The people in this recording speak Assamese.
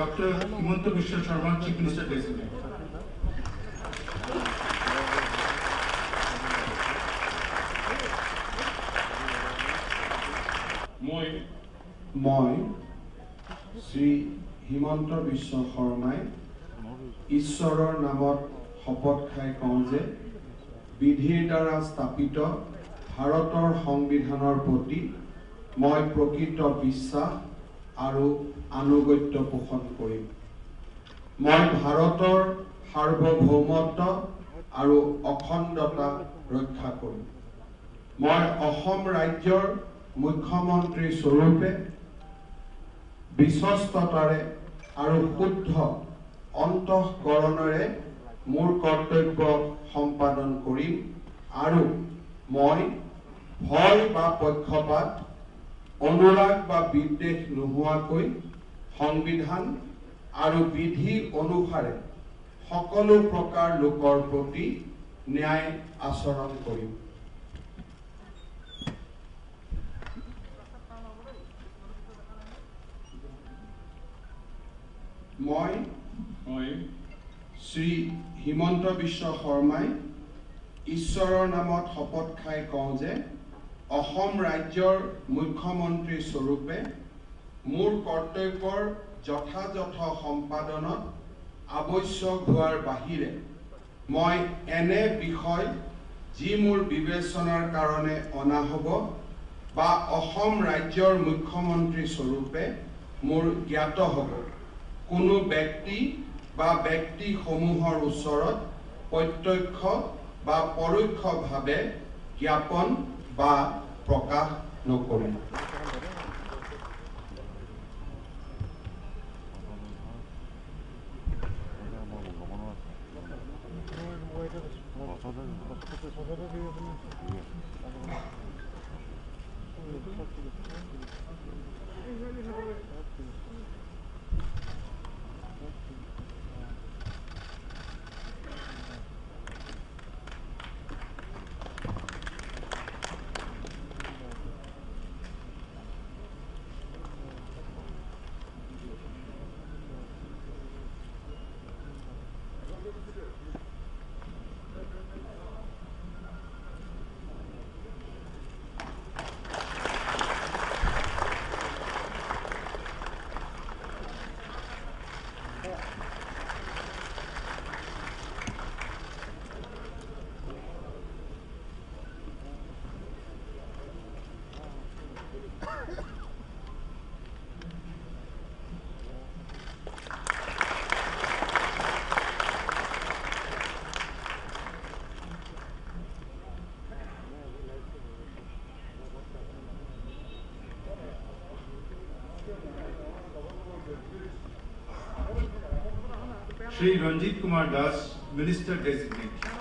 Dr. Himanta Biswa Sharma, Chief Minister Designate. মই শ্ৰী হিমন্ত বিশ্ব শৰ্মাই ঈশ্বৰৰ নামত শপত খাই কওঁ যে বিধিৰ দ্বাৰা স্থাপিত ভাৰতৰ সংবিধানৰ প্ৰতি মই প্ৰকৃত বিশ্বাস আৰু আনুগত্য পোষণ কৰিম। মই ভাৰতৰ সাৰ্বভৌমত্ব আৰু অখণ্ডতা ৰক্ষা কৰিম। মই অসম ৰাজ্যৰ মুখ্যমন্ত্ৰী স্বৰূপে বিশ্বস্ততাৰে আৰু শুদ্ধ অন্তঃকৰণেৰে মোৰ কৰ্তব্য সম্পাদন কৰিম আৰু মই ভয় বা পক্ষপাত অনুৰাগ বা বিদ্বেষ নোহোৱাকৈ সংবিধান আৰু বিধি অনুসাৰে সকলো প্ৰকাৰ লোকৰ প্ৰতি ন্যায় আচৰণ কৰিম। মই শ্ৰী হিমন্ত বিশ্ব শৰ্মাই ঈশ্বৰৰ নামত শপত খাই কওঁ যে অসম ৰাজ্যৰ মুখ্যমন্ত্ৰী স্বৰূপে মোৰ কৰ্তব্যৰ যথাযথ সম্পাদনত আৱশ্যক হোৱাৰ বাহিৰে মই এনে বিষয় যি মোৰ বিবেচনাৰ কাৰণে অনা হ'ব বা অসম ৰাজ্যৰ মুখ্যমন্ত্ৰী স্বৰূপে মোৰ জ্ঞাত হ'ব কোনো ব্যক্তি বা ব্যক্তিসমূহৰ ওচৰত প্ৰত্যক্ষ বা পৰোক্ষভাৱে জ্ঞাপন বা প্ৰকাশ নকৰিম। Shri Ranjit Kumar Das, Minister Designate.